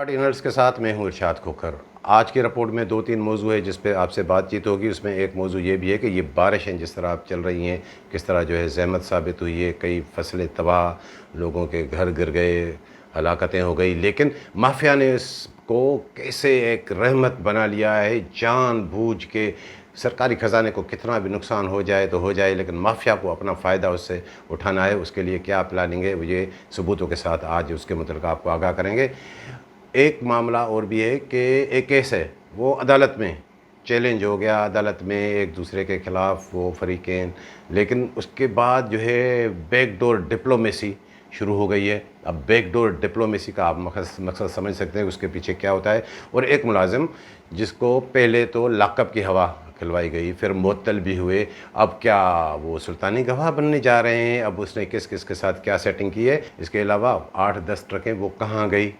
ڈینرز کے ساتھ میں ہوں ارشاد کھوکھر۔ آج کی رپورٹ میں 2-3 موضوع ہے جس پہ آپ سے بات چیت ہوگی۔ اس میں ایک موضوع یہ بھی ہے کہ یہ بارشیں جس طرح اب چل رہی ہیں کس طرح جو ہے زحمت ثابت ہوئی ہے، کئی فصلیں تباہ، لوگوں کے گھر گر گئے، ہلاکتیں ہو گئی، لیکن مافیا نے اس کو کیسے ایک رحمت بنا لیا ہے، جان بوجھ کے سرکاری خزانے کو کتنا بھی نقصان ہو جائے تو ہو جائے، لیکن مافیا کو اپنا فائدہ اس سے اٹھانا ہے۔ اس کے لیے کیا پلاننگ ہے وہ یہ ثبوتوں کے ساتھ آج اس کے متعلق آپ کو آگاہ کریں گے۔ ایک معاملہ اور بھی ہے کہ ایک کیس ہے وہ عدالت میں چیلنج ہو گیا، عدالت میں ایک دوسرے کے خلاف وہ فریقین، لیکن اس کے بعد جو ہے بیک ڈور ڈپلومیسی شروع ہو گئی ہے۔ اب بیک ڈور ڈپلومیسی کا آپ مقصد سمجھ سکتے ہیں اس کے پیچھے کیا ہوتا ہے۔ اور ایک ملازم جس کو پہلے تو لاک اپ کی ہوا کھلوائی گئی، پھر معطل بھی ہوئے، اب کیا وہ سلطانی گواہ بننے جا رہے ہیں، اب اس نے کس کس کے ساتھ کیا سیٹنگ کی ہے، اس کے علاوہ 8-10 ٹرکیں وہ کہاں گئی،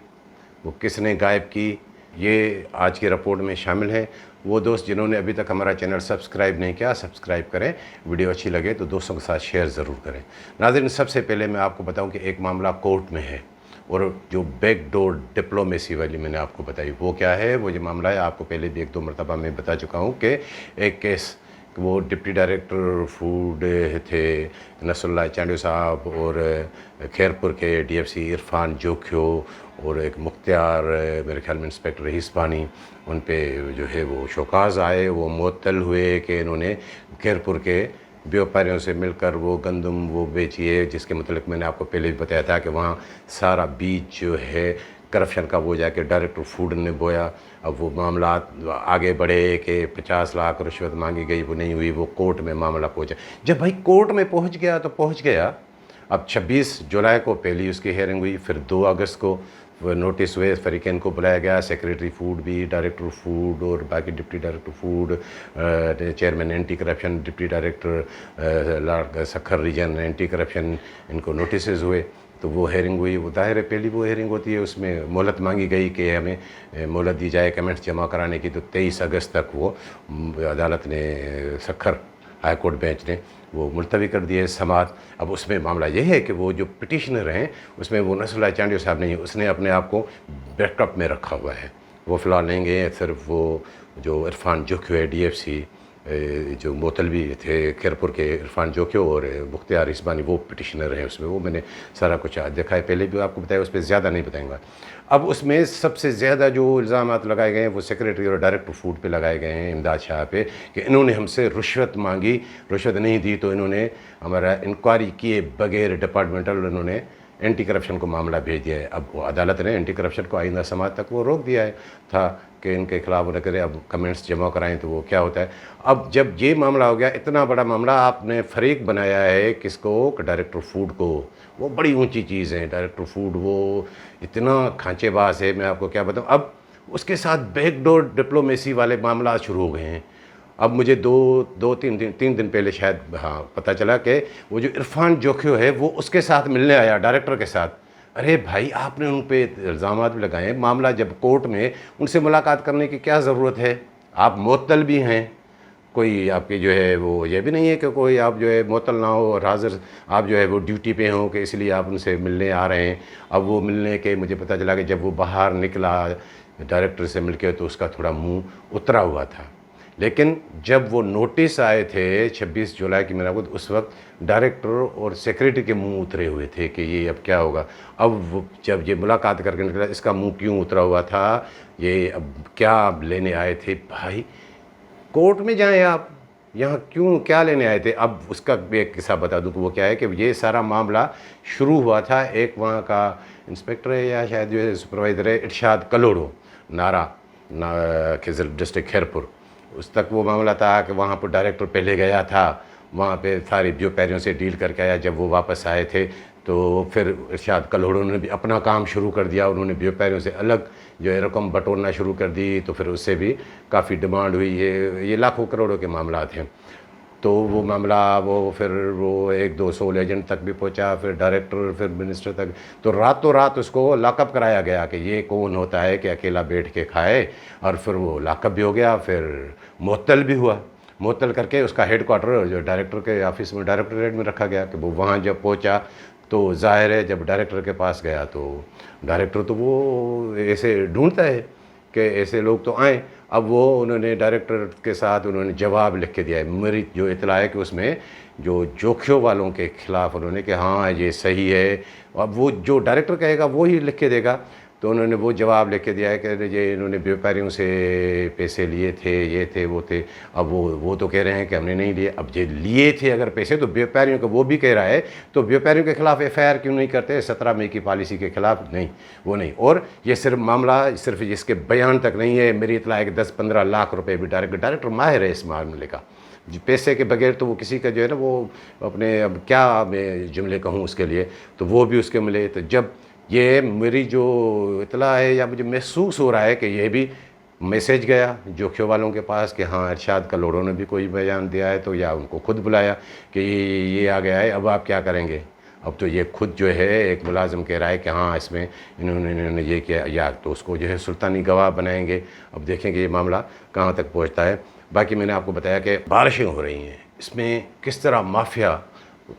وہ کس نے غائب کی، یہ آج کی رپورٹ میں شامل ہے۔ وہ دوست جنہوں نے ابھی تک ہمارا چینل سبسکرائب نہیں کیا سبسکرائب کریں، ویڈیو اچھی لگے تو دوستوں کے ساتھ شیئر ضرور کریں۔ ناظرین، سب سے پہلے میں آپ کو بتاؤں کہ ایک معاملہ کورٹ میں ہے، اور جو بیک ڈور ڈپلومیسی والی میں نے آپ کو بتائی وہ کیا ہے، وہ یہ معاملہ ہے آپ کو پہلے بھی 1-2 مرتبہ میں بتا چکا ہوں کہ ایک کیس وہ ڈپٹی ڈائریکٹر فوڈ تھے نصر اللہ چانڈیو صاحب، اور خیرپور کے ڈی ایف سی عرفان جوکھیو، اور ایک مختار میرے خیال میں انسپیکٹر رئیس پانی، ان پہ جو ہے وہ شوکاز آئے، وہ معطل ہوئے کہ انہوں نے خیرپور کے بیوپاریوں سے مل کر وہ گندم وہ بیچی ہے، جس کے متعلق میں نے آپ کو پہلے بھی بتایا تھا کہ وہاں سارا بیج جو ہے کرپشن کا وہ جا کے ڈائریکٹر فوڈ نے بویا۔ اب وہ معاملات آگے بڑھے کہ 50 لاکھ رشوت مانگی گئی، وہ نہیں ہوئی، وہ کورٹ میں معاملہ پہنچا۔ جب بھائی کورٹ میں پہنچ گیا تو پہنچ گیا۔ اب 26 جولائی کو پہلی اس کی ہیئرنگ ہوئی، پھر 2 اگست کو وہ نوٹس ہوئے، فریقین کو بلایا گیا، سیکریٹری فوڈ بھی، ڈائریکٹر فوڈ اور باقی deputy director food, chairman anti corruption, deputy director لارڈ سکھر ریجن اینٹی کرپشن، ان کو نوٹسز ہوئے۔ تو وہ ہیئرنگ ہوئی، وہ ظاہر ہے پہلی وہ ہیئرنگ ہوتی ہے، اس میں مہلت مانگی گئی کہ ہمیں مہلت دی جائے کمنٹس جمع کرانے کی، تو 23 اگست تک وہ عدالت نے سکھر ہائی کورٹ بینچ نے وہ ملتوی کر دیے سماعت۔ اب اس میں معاملہ یہ ہے کہ وہ جو پٹیشنر ہیں اس میں وہ نصر اللہ چانڈیو صاحب نہیں، اس نے اپنے آپ کو بیک اپ میں رکھا ہوا ہے، وہ فی الحال نہیں گئے۔ صرف وہ جو عرفان جوکھیو ہے ڈی ایف سی جو معطل تھے خیرپور کے عرفان جوکھیو اور مختار اسبانی، وہ پٹیشنر ہیں اس میں، وہ میں نے سارا کچھ دیکھا ہے، پہلے بھی آپ کو بتایا، اس پہ زیادہ نہیں بتائیں گا۔ اب اس میں سب سے زیادہ جو الزامات لگائے گئے ہیں وہ سیکریٹری اور ڈائریکٹر فوڈ پہ لگائے گئے ہیں، امداد شاہ پہ، کہ انہوں نے ہم سے رشوت مانگی، رشوت نہیں دی تو انہوں نے ہمارا انکوائری کیے بغیر ڈپارٹمنٹل انہوں نے اینٹی کرپشن کو معاملہ بھیج دیا ہے۔ اب وہ عدالت نے اینٹی کرپشن کو آئندہ سماعت تک وہ روک دیا ہے تھا کہ ان کے خلاف نہ کرے، اب کمنٹس جمع کرائیں تو وہ کیا ہوتا ہے۔ اب جب یہ معاملہ ہو گیا، اتنا بڑا معاملہ، آپ نے فریق بنایا ہے کس کو، کہ ڈائریکٹر فوڈ کو، وہ بڑی اونچی چیز ہے ڈائریکٹر فوڈ، وہ اتنا کھانچے باز ہے، میں آپ کو کیا بتاؤں۔ اب اس کے ساتھ بیک ڈور ڈپلومیسی والے معاملات شروع ہو گئے ہیں۔ اب مجھے 3 دن پہلے شاید پتہ چلا کہ وہ جو عرفان جوکھیو ہے وہ اس کے ساتھ ملنے آیا ڈائریکٹر کے ساتھ۔ ارے بھائی، آپ نے ان پہ الزامات بھی لگائے ہیں، معاملہ جب کورٹ میں، ان سے ملاقات کرنے کی کیا ضرورت ہے، آپ معطل بھی ہیں، کوئی آپ کی جو ہے وہ یہ بھی نہیں ہے کہ کوئی آپ جو ہے معطل نہ ہو اور حاضر آپ جو ہے وہ ڈیوٹی پہ ہوں کہ اس لیے آپ ان سے ملنے آ رہے ہیں۔ اب وہ ملنے کے مجھے پتہ چلا کہ جب وہ باہر نکلا ڈائریکٹر سے مل کے تو اس کا تھوڑا منہ اترا ہوا تھا، لیکن جب وہ نوٹس آئے تھے 26 جولائی کی میرا خود، اس وقت ڈائریکٹر اور سیکریٹری کے منہ اترے ہوئے تھے کہ یہ اب کیا ہوگا۔ اب وہ جب یہ ملاقات کر کے نکلا، اس کا منہ کیوں اترا ہوا تھا، یہ اب کیا لینے آئے تھے بھائی، کورٹ میں جائیں آپ، یہاں کیا لینے آئے تھے۔ اب اس کا بھی ایک قصہ بتا دوں کہ وہ کیا ہے، کہ یہ سارا معاملہ شروع ہوا تھا، ایک وہاں کا انسپیکٹر ہے یا شاید جو ہے سپروائزر ہے، ارشاد کلوڑو، نارا ڈسٹرکٹ خیرپور، اس تک وہ معاملہ تھا کہ وہاں پر ڈائریکٹر پہلے گیا تھا، وہاں پہ ساری بیوپیریوں سے ڈیل کر کے آیا۔ جب وہ واپس آئے تھے تو پھر ارشاد کلوڑو نے بھی اپنا کام شروع کر دیا، انہوں نے بیوپیریوں سے الگ جو ہے رقم بٹورنا شروع کر دی، تو پھر اس سے بھی کافی ڈیمانڈ ہوئی، یہ لاکھوں کروڑوں کے معاملات ہیں۔ تو وہ معاملہ وہ پھر وہ 1-2 سول ایجنٹ تک بھی پہنچا، پھر ڈائریکٹر، پھر منسٹر تک، تو راتوں رات اس کو لاک اپ کرایا گیا کہ یہ کون ہوتا ہے کہ اکیلا بیٹھ کے کھائے، اور پھر وہ لاک اپ بھی ہو گیا، پھر معطل بھی ہوا، معطل کر کے اس کا ہیڈ کوارٹر جو ڈائریکٹر کے آفس میں ڈائریکٹوریٹ میں رکھا گیا کہ وہ وہاں جب پہنچا تو ظاہر ہے جب ڈائریکٹر کے پاس گیا تو ڈائریکٹر تو وہ ایسے ڈھونڈتا ہے کہ ایسے لوگ تو آئیں. اب وہ انہوں نے ڈائریکٹر کے ساتھ انہوں نے جواب لکھ کے دیا ہے. میری جو اطلاع ہے کہ اس میں جو جوکھیوں والوں کے خلاف انہوں نے کہ ہاں یہ صحیح ہے. اب وہ جو ڈائریکٹر کہے گا وہی لکھ کے دے گا. تو انہوں نے وہ جواب لکھ کے دیا ہے کہ یہ انہوں نے بیوپاریوں سے پیسے لیے تھے، یہ تھے وہ تھے. اب وہ تو کہہ رہے ہیں کہ ہم نے نہیں لیے. اب یہ لیے تھے اگر پیسے تو بیوپاریوں کا وہ بھی کہہ رہا ہے تو بیوپاریوں کے خلاف ایف آئی آر کیوں نہیں کرتے 17 مئی کی پالیسی کے خلاف؟ نہیں وہ نہیں. اور یہ صرف معاملہ صرف اس کے بیان تک نہیں ہے. میری اطلاع ہے کہ 10-15 لاکھ روپے بھی ڈائریکٹر ماہر ہے اس معاملے کا. پیسے کے بغیر تو وہ کسی کا جو ہے نا وہ اپنے اب کیا میں جملے کہوں اس کے لیے، تو وہ بھی اس کے ملے. تو جب یہ میری جو اطلاع ہے یا مجھے محسوس ہو رہا ہے کہ یہ بھی میسیج گیا جوکھیوں والوں کے پاس کہ ہاں ارشاد کلوڑوں نے بھی کوئی بیان دیا ہے، تو یا ان کو خود بلایا کہ یہ آ گیا ہے، اب آپ کیا کریں گے؟ اب تو یہ خود جو ہے ایک ملازم کہہ رہا ہے کہ ہاں اس میں انہوں نے یہ کیا، یا تو اس کو جو ہے سلطانی گواہ بنائیں گے. اب دیکھیں گے یہ معاملہ کہاں تک پہنچتا ہے. باقی میں نے آپ کو بتایا کہ بارشیں ہو رہی ہیں، اس میں کس طرح مافیا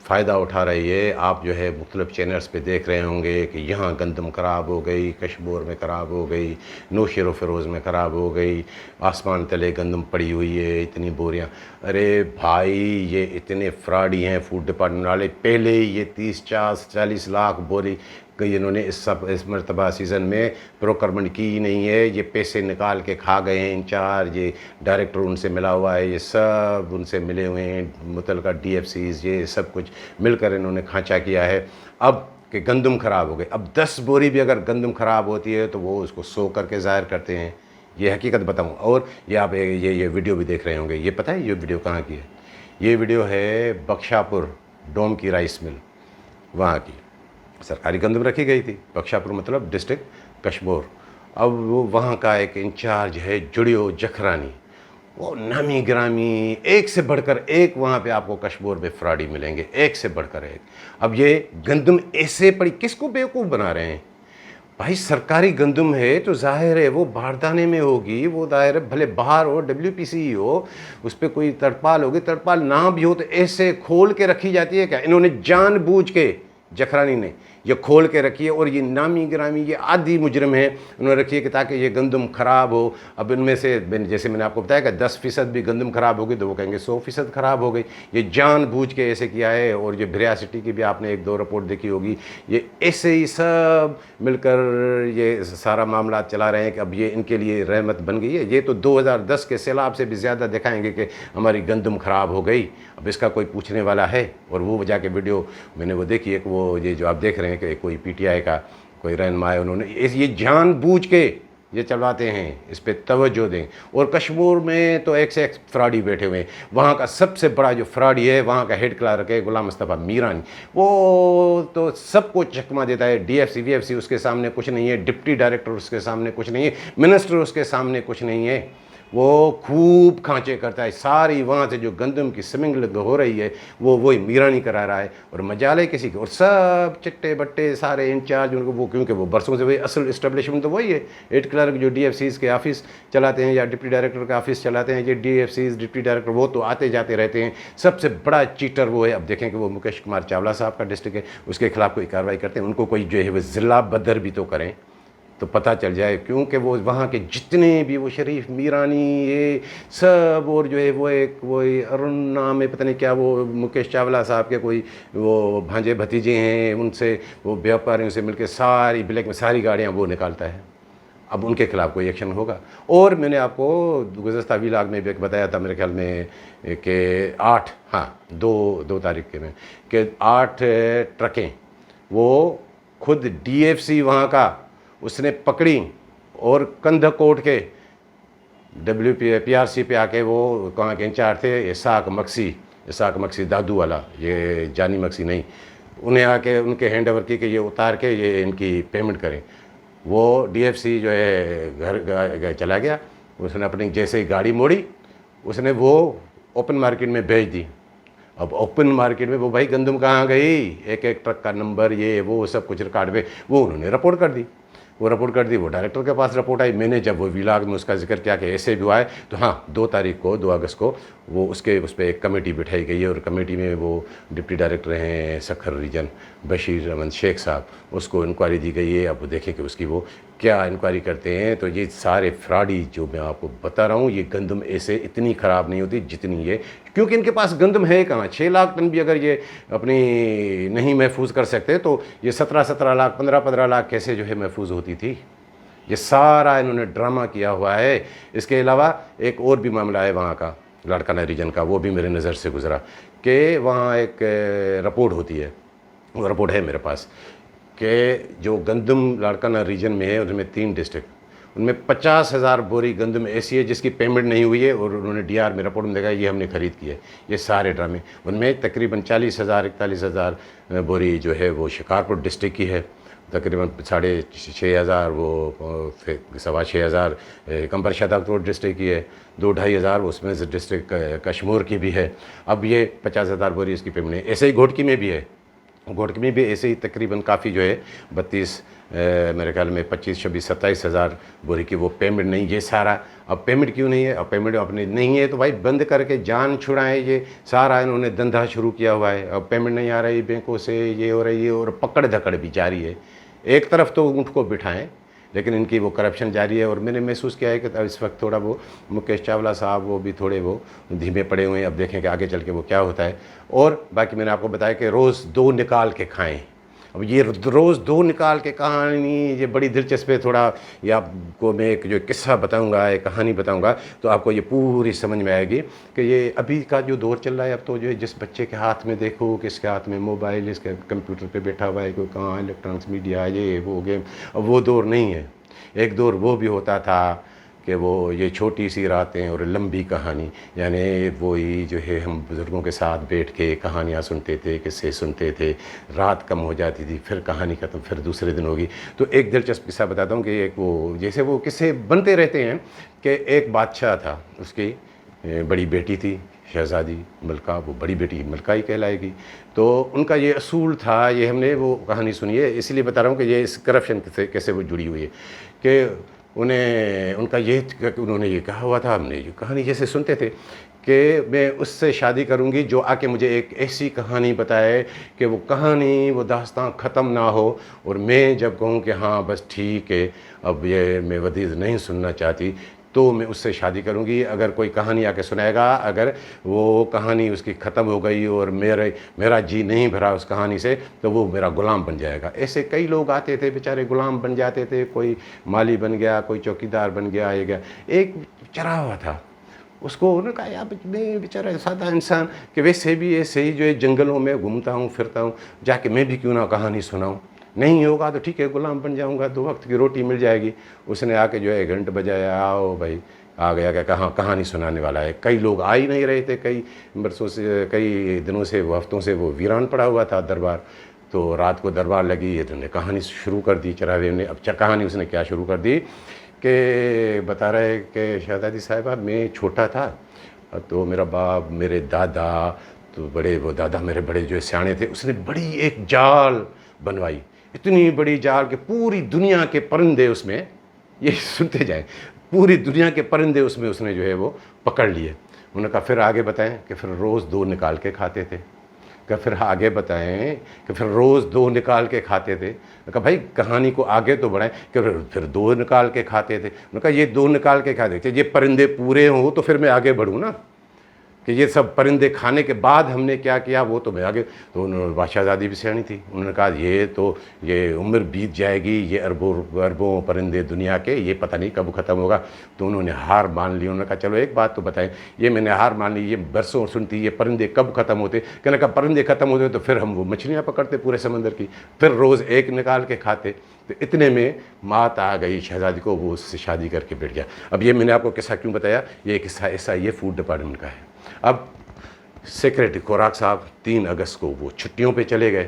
فائدہ اٹھا رہی ہے. آپ جو ہے مختلف چینلز پہ دیکھ رہے ہوں گے کہ یہاں گندم خراب ہو گئی، کشمور میں خراب ہو گئی، نوشیر و فیروز میں خراب ہو گئی، آسمان تلے گندم پڑی ہوئی ہے اتنی بوریاں. ارے بھائی یہ اتنے فراڈی ہیں فوڈ ڈپارٹمنٹ والے. پہلے یہ 30-40 لاکھ بوری کہ انہوں نے اس مرتبہ سیزن میں پروکرمنٹ کی ہی نہیں ہے. یہ پیسے نکال کے کھا گئے ہیں انچارج، یہ ڈائریکٹر ان سے ملا ہوا ہے، یہ سب ان سے ملے ہوئے ہیں، متعلقہ ڈی ایف سیز، یہ سب کچھ مل کر انہوں نے کھانچا کیا ہے. اب کہ گندم خراب ہو گئی، اب 10 بوری بھی اگر گندم خراب ہوتی ہے تو وہ اس کو سو کر کے ظاہر کرتے ہیں. یہ حقیقت بتاؤں. اور یہ آپ یہ ویڈیو بھی دیکھ رہے ہوں گے. یہ پتہ ہے یہ ویڈیو کہاں کی ہے؟ یہ ویڈیو ہے بخشاپور ڈوم کی رائس مل وہاں کی. سرکاری گندم رکھی گئی تھی، بخشاپور مطلب ڈسٹرکٹ کشمور. اب وہ وہاں کا ایک انچارج ہے جڑیو جکھرانی، وہ نامی گرامی، ایک سے بڑھ کر ایک وہاں پہ آپ کو کشمور میں فراڈی ملیں گے، ایک سے بڑھ کر ایک. اب یہ گندم ایسے پڑی، کس کو بیوقوف بنا رہے ہیں بھائی؟ سرکاری گندم ہے تو ظاہر ہے وہ باردانے میں ہوگی، وہ ظاہر ہے بھلے باہر ہو، WPC ہو، اس پہ کوئی تڑپال ہوگی، تڑپال نہ بھی ہو تو ایسے کھول کے رکھی جاتی ہے کیا؟ انہوں نے جان بوجھ کے، جکھرانی نے یہ کھول کے رکھی ہے. اور یہ نامی گرامی یہ عادی مجرم ہے، انہوں نے رکھی ہے کہ تاکہ یہ گندم خراب ہو. اب ان میں سے جیسے میں نے آپ کو بتایا کہ 10% بھی گندم خراب ہوگی تو وہ کہیں گے 100% خراب ہو گئی. یہ جان بوجھ کے ایسے کیا ہے. اور یہ بریاسٹی کی بھی آپ نے 1-2 رپورٹ دیکھی ہوگی. یہ ایسے ہی سب مل کر یہ سارا معاملات چلا رہے ہیں کہ اب یہ ان کے لیے رحمت بن گئی ہے. یہ تو 2010 کے سیلاب سے بھی زیادہ دکھائیں گے کہ ہماری گندم خراب ہو گئی. اب اس کا کوئی پوچھنے والا ہے؟ اور وہ جا کے ویڈیو میں نے وہ دیکھی ہے کہ وہ یہ جو آپ دیکھ رہے ہیں کہ کوئی PTI کا کوئی رہنما ہے، انہوں نے یہ جان بوجھ کے یہ چلواتے ہیں. اس پہ توجہ دیں. اور کشمور میں تو ایک سے ایک فراڈی بیٹھے ہوئے ہیں. وہاں کا سب سے بڑا جو فراڈی ہے وہاں کا ہیڈ کلرک ہے غلام مصطفیٰ میرانی. وہ تو سب کو چکما دیتا ہے. DFC VFC اس کے سامنے کچھ نہیں ہے، ڈپٹی ڈائریکٹر اس کے سامنے کچھ نہیں ہے، منسٹر اس کے سامنے کچھ نہیں ہے. وہ خوب کھانچے کرتا ہے. ساری وہاں سے جو گندم کی سمنگل ہو رہی ہے وہی میرانی کرا رہا ہے. اور مجالے کسی کے، اور سب چٹے بٹے سارے انچارج ان کو وہ، کیونکہ وہ برسوں سے وہی اصل اسٹیبلشمنٹ تو وہی ہے. ہیڈ کلرک جو DFCs کے آفس چلاتے ہیں یا ڈپٹی ڈائریکٹر کا آفس چلاتے ہیں، یہ DFCs ڈپٹی ڈائریکٹر وہ تو آتے جاتے رہتے ہیں. سب سے بڑا چیٹر وہ ہے. اب دیکھیں کہ وہ مکیش کمار چاولہ صاحب کا ڈسٹرکٹ ہے، اس کے خلاف کوئی کارروائی کرتے ہیں، ان کو کوئی جو ہے وہ ضلع بدر بھی تو کریں تو پتہ چل جائے. کیونکہ وہ وہاں کے جتنے بھی وہ شریف میرانی یہ سب، اور جو ہے وہ ایک وہ ارون نام ہے پتہ نہیں کیا، وہ مکیش چاولہ صاحب کے کوئی وہ بھانجے بھتیجے ہیں، ان سے وہ بیوپاریوں سے مل کے ساری بلیک میں ساری گاڑیاں وہ نکالتا ہے. اب ان کے خلاف کوئی ایکشن ہوگا. اور میں نے آپ کو گزشتہ ویلاگ میں بھی ایک بتایا تھا میرے خیال میں کہ 2 تاریخ کے میں کہ 8 ٹرکیں وہ خود DFC وہاں کا اس نے پکڑی اور کندھ کوٹ کے PRC پہ آ کے، وہ کہاں کے انچارج تھے اسحاق مکسی دادو والا، یہ جانی مکسی نہیں، انہیں آ کے ان کے ہینڈ اوور کی کہ یہ اتار کے یہ ان کی پیمنٹ کریں. وہ DFC جو ہے گھر چلا گیا. اس نے اپنی جیسے ہی گاڑی موڑی اس نے وہ اوپن مارکیٹ میں بھیج دی. اب اوپن مارکیٹ میں وہ بھائی گندم کہاں گئی، ایک ٹرک کا نمبر یہ وہ سب کچھ ریکارڈ پہ وہ انہوں نے رپورٹ کر دی. وہ ڈائریکٹر کے پاس رپورٹ آئی. میں نے جب وہ ویلاگ میں اس کا ذکر کیا کہ ایسے بھی ہوا ہے تو ہاں 2 اگست کو وہ اس پہ ایک کمیٹی بٹھائی گئی ہے، اور کمیٹی میں وہ ڈپٹی ڈائریکٹر ہیں سکھر ریجن بشیر احمد شیخ صاحب، اس کو انکوائری دی گئی ہے۔ اب وہ دیکھیں کہ اس کی وہ کیا انکوائری کرتے ہیں۔ تو یہ سارے فراڈی جو میں آپ کو بتا رہا ہوں، یہ گندم ایسے اتنی خراب نہیں ہوتی جتنی یہ، کیونکہ ان کے پاس گندم ہے کہاں۔ 6 لاکھ ٹن بھی اگر یہ اپنی نہیں محفوظ کر سکتے تو یہ 17 لاکھ 15 لاکھ کیسے جو ہے محفوظ ہوتی تھی۔ یہ سارا انہوں نے ڈرامہ کیا ہوا ہے۔ اس کے علاوہ ایک اور بھی معاملہ ہے وہاں کا، لاڑکانہ ریجن کا، وہ بھی میرے نظر سے گزرا کہ وہاں ایک رپورٹ ہوتی ہے، وہ رپورٹ ہے میرے پاس، کہ جو گندم لاڑکانہ ریجن میں ہے، ان میں 3 ڈسٹرکٹ، ان میں 50,000 بوری گندم ایسی ہے جس کی پیمنٹ نہیں ہوئی ہے، اور انہوں نے ڈی آر میں رپورٹ میں دیکھا یہ ہم نے خرید کی ہے۔ یہ سارے ڈرامے، ان میں تقریباً 40,000 41,000 بوری جو ہے وہ شکارپور ڈسٹرکٹ کی ہے، تقریباً 6,500 وہ 6,500 کمبر شاداب ڈسٹرکٹ کی ہے، 2,500 اس میں سے ڈسٹرکٹ کشمور کی بھی ہے۔ اب یہ 50,000 بوری اس کی پیمنٹ ہے۔ ایسے ہی گھوٹکی میں بھی ہے، گھوٹکی میں بھی ایسے ہی تقریباً کافی جو ہے 32 میرے خیال میں 25 26 27,000 بوری کی وہ پیمنٹ نہیں۔ یہ سارا اب پیمنٹ کیوں نہیں ہے؟ اب پیمنٹ اپنے نہیں ہے تو بھائی بند کر کے جان چھڑائیں۔ یہ سارا انہوں نے دندھا شروع کیا ہوا ہے، اب پیمنٹ نہیں آ رہی بینکوں سے، یہ ہو رہی ہے، اور پکڑ دھکڑ بھی جاری ہے۔ ایک طرف تو اونٹ کو بٹھائیں، لیکن ان کی وہ کرپشن جاری ہے۔ اور میں نے محسوس کیا ہے کہ اس وقت تھوڑا وہ مکیش چاولہ صاحب وہ بھی تھوڑے وہ دھیمے پڑے ہوئے ہیں۔ اب دیکھیں کہ آگے چل کے وہ کیا ہوتا ہے۔ اور باقی میں نے آپ کو بتایا کہ روز 2 نکال کے کھائیں۔ اب یہ روز 2 نکال کے کہانی یہ بڑی دلچسپ ہے۔ تھوڑا یہ آپ کو میں ایک جو قصہ بتاؤں گا، ایک کہانی بتاؤں گا، تو آپ کو یہ پوری سمجھ میں آئے گی کہ یہ ابھی کا جو دور چل رہا ہے، اب تو جو ہے جس بچے کے ہاتھ میں دیکھو، کس کے ہاتھ میں موبائل، اس کے کمپیوٹر پہ بیٹھا ہوا ہے، کوئی کہاں الیکٹرانکس میڈیا، یہ وہ گیم، اب وہ دور نہیں ہے۔ ایک دور وہ بھی ہوتا تھا کہ وہ یہ چھوٹی سی راتیں اور لمبی کہانی، یعنی وہی جو ہے ہم بزرگوں کے ساتھ بیٹھ کے کہانیاں سنتے تھے، قصے سنتے تھے، رات کم ہو جاتی تھی، پھر کہانی ختم، پھر دوسرے دن ہوگی۔ تو ایک دلچسپ قصہ بتاتا ہوں کہ ایک وہ جیسے وہ قصے بنتے رہتے ہیں کہ ایک بادشاہ تھا، اس کی بڑی بیٹی تھی شہزادی ملکہ، وہ بڑی بیٹی ملکہ ہی کہلائے گی۔ تو ان کا یہ اصول تھا، یہ ہم نے وہ کہانی سنی ہے، اس لیے بتا رہا ہوں کہ یہ اس کرپشن سے کیسے وہ جڑی ہوئی ہے، کہ ان کا یہ کہ انہوں نے یہ کہا ہوا تھا، ہم نے یہ کہانی جیسے سنتے تھے کہ میں اس سے شادی کروں گی جو آ کے مجھے ایک ایسی کہانی بتائے کہ وہ کہانی، وہ داستان ختم نہ ہو، اور میں جب کہوں کہ ہاں بس ٹھیک ہے اب یہ میں ودیع نہیں سننا چاہتی، تو میں اس سے شادی کروں گی۔ اگر کوئی کہانی آ کے سنائے گا، اگر وہ کہانی اس کی ختم ہو گئی اور میرا جی نہیں بھرا اس کہانی سے، تو وہ میرا غلام بن جائے گا۔ ایسے کئی لوگ آتے تھے بیچارے، غلام بن جاتے تھے، کوئی مالی بن گیا، کوئی چوکیدار بن گیا، یہ گیا۔ ایک چرا ہوا تھا، اس کو انہوں نے کہا یار میں بیچارہ سادہ انسان کہ ویسے بھی ایسے ہی جو ہے جنگلوں میں گھومتا ہوں پھرتا ہوں، جا کے میں بھی کیوں نہ کہانی سناؤں، نہیں ہوگا تو ٹھیک ہے غلام بن جاؤں گا، 2 وقت کی روٹی مل جائے گی۔ اس نے آ کے جو ہے گھنٹ بجایا، آؤ بھائی، آ گیا کہ کہاں کہانی سنانے والا ہے۔ کئی لوگ آ ہی نہیں رہے تھے، کئی برسوں سے، کئی دنوں سے، وہ ہفتوں سے وہ ویران پڑا ہوا تھا دربار۔ تو رات کو دربار لگی، انہوں نے کہانی شروع کر دی چراوے نے۔ اب کہانی اس نے کیا شروع کر دی کہ بتا رہے کہ شہزادی صاحبہ میں چھوٹا تھا تو میرا باپ، میرے دادا، تو بڑے وہ دادا میرے بڑے جو سیانے تھے، اس نے بڑی ایک جال بنوائی، اتنی بڑی جال کہ پوری دنیا کے پرندے اس میں، یہ سنتے جائیں، پوری دنیا کے پرندے اس نے جو ہے وہ پکڑ لیے۔ انہوں نے کہا پھر آگے بتائیں کہ پھر روز 2 نکال کے کھاتے تھے، کہ پھر آگے بتائیں کہ پھر روز 2 نکال کے کھاتے تھے۔ کہا بھائی کہانی کو آگے تو بڑھائیں، کہ پھر 2 نکال کے کھاتے تھے۔ انہوں نے کہا یہ 2 نکال کے کھاتے تھے، یہ پرندے پورے ہوں تو پھر میں آگے بڑھوں نا، کہ یہ سب پرندے کھانے کے بعد ہم نے کیا کیا وہ تو میں آگے۔ تو انہوں نے بادشاہ زادی بھی سیانی تھی، انہوں نے کہا یہ عمر بیت جائے گی، یہ اربوں پرندے دنیا کے، یہ پتہ نہیں کب ختم ہوگا۔ تو انہوں نے ہار مان لی۔ انہوں نے کہا چلو ایک بات تو بتائیں، یہ میں نے ہار مان لی، یہ برسوں سنتی، یہ پرندے کب ختم ہوتے؟ کہنے لگا پرندے ختم ہوتے تو پھر ہم وہ مچھلیاں پکڑتے پورے سمندر کی، پھر روز 1 نکال کے کھاتے۔ تو اتنے میں مات آ گئی شہزادی کو، وہ اس سے شادی کر کے بیٹھ گیا۔ اب یہ میں نے آپ کو قصہ کیوں بتایا؟ یہ قصہ ایسا یہ فوڈ ڈپارٹمنٹ کا ہے۔ اب سیکریٹری خوراک صاحب 3 اگست کو وہ چھٹیوں پہ چلے گئے،